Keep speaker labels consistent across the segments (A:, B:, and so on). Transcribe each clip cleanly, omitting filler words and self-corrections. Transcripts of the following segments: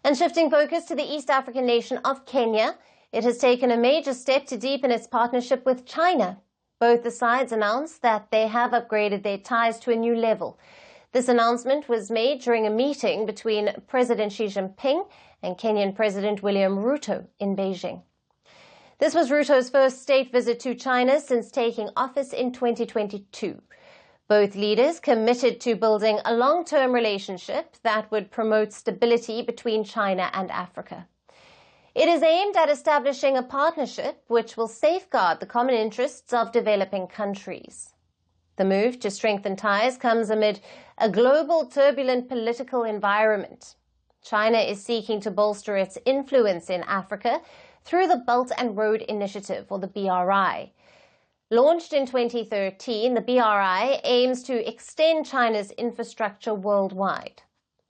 A: And shifting focus to the East African nation of Kenya, it has taken a major step to deepen its partnership with China. Both the sides announced that they have upgraded their ties to a new level. This announcement was made during a meeting between President Xi Jinping and Kenyan President William Ruto in Beijing. This was Ruto's first state visit to China since taking office in 2022. Both leaders committed to building a long-term relationship that would promote stability between China and Africa. It is aimed at establishing a partnership which will safeguard the common interests of developing countries. The move to strengthen ties comes amid a global turbulent political environment. China is seeking to bolster its influence in Africa through the Belt and Road Initiative, or the BRI. Launched in 2013, the BRI aims to extend China's infrastructure worldwide.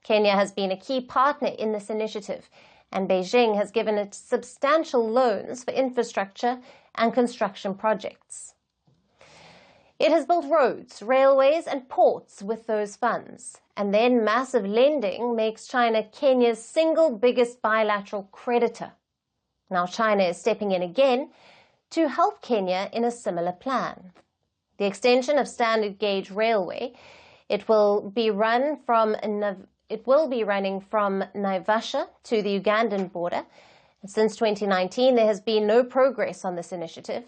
A: Kenya has been a key partner in this initiative, and Beijing has given it substantial loans for infrastructure and construction projects. It has built roads, railways, and ports with those funds, and then massive lending makes China Kenya's single biggest bilateral creditor. Now China is stepping in again to help Kenya in a similar plan. The extension of standard gauge railway, it will be running from Naivasha to the Ugandan border. And since 2019, there has been no progress on this initiative.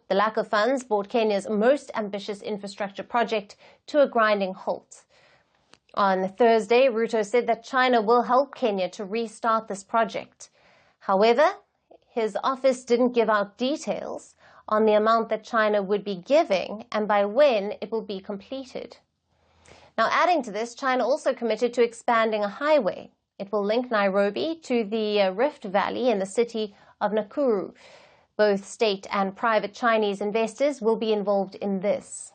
A: The lack of funds brought Kenya's most ambitious infrastructure project to a grinding halt. On Thursday, Ruto said that China will help Kenya to restart this project. However, his office didn't give out details on the amount that China would be giving and by when it will be completed. Now, adding to this, China also committed to expanding a highway. It will link Nairobi to the Rift Valley in the city of Nakuru. Both state and private Chinese investors will be involved in this.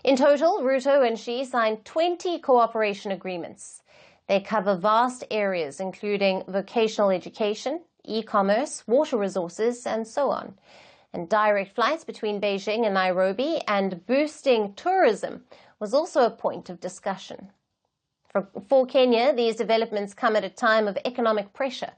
A: In total, Ruto and Xi signed 20 cooperation agreements. They cover vast areas, including vocational education, e-commerce, water resources, and so on. And direct flights between Beijing and Nairobi and boosting tourism was also a point of discussion. For Kenya, these developments come at a time of economic pressure.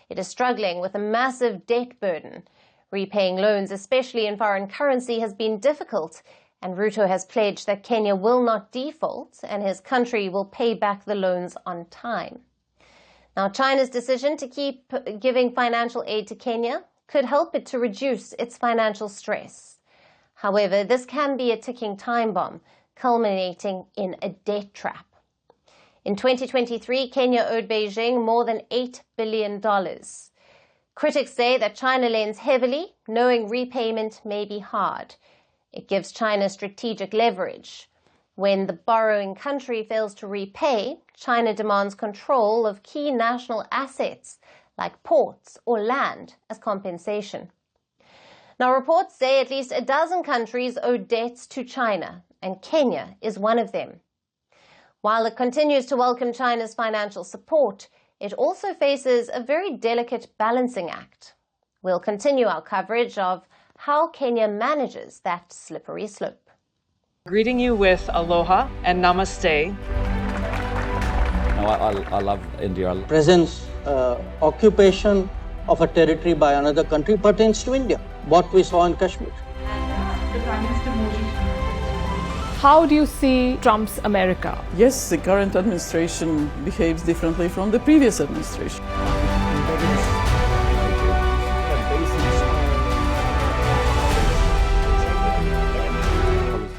A: It is struggling with a massive debt burden. Repaying loans, especially in foreign currency, has been difficult, and Ruto has pledged that Kenya will not default and his country will pay back the loans on time. Now, China's decision to keep giving financial aid to Kenya could help it to reduce its financial stress. However, this can be a ticking time bomb, culminating in a debt trap. In 2023, Kenya owed Beijing more than $8 billion. Critics say that China lends heavily, knowing repayment may be hard. It gives China strategic leverage. When the borrowing country fails to repay, China demands control of key national assets like ports or land as compensation. Now, reports say at least a dozen countries owe debts to China, and Kenya is one of them. While it continues to welcome China's financial support, it also faces a very delicate balancing act. We'll continue our coverage of how Kenya manages that slippery slope.
B: Greeting you with aloha and namaste.
C: I love India.
D: Presence, occupation of a territory by another country pertains to India. What we saw in Kashmir.
E: The Prime Minister Modi.
F: How do you see Trump's America?
G: Yes, the current administration behaves differently from the previous administration.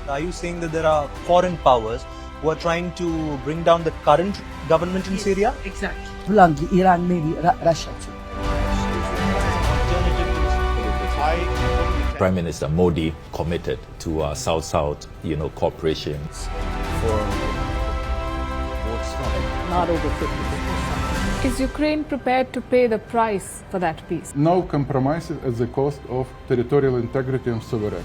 H: Are you saying that there are foreign powers who are trying to bring down the current government in Syria?
E: Exactly.
I: Bluntly, Iran, maybe Russia too.
C: Prime Minister Modi committed to South-South, cooperation.
G: Not over 50%.
F: Is Ukraine prepared to pay the price for that peace?
J: No compromises at the cost of territorial integrity and sovereignty.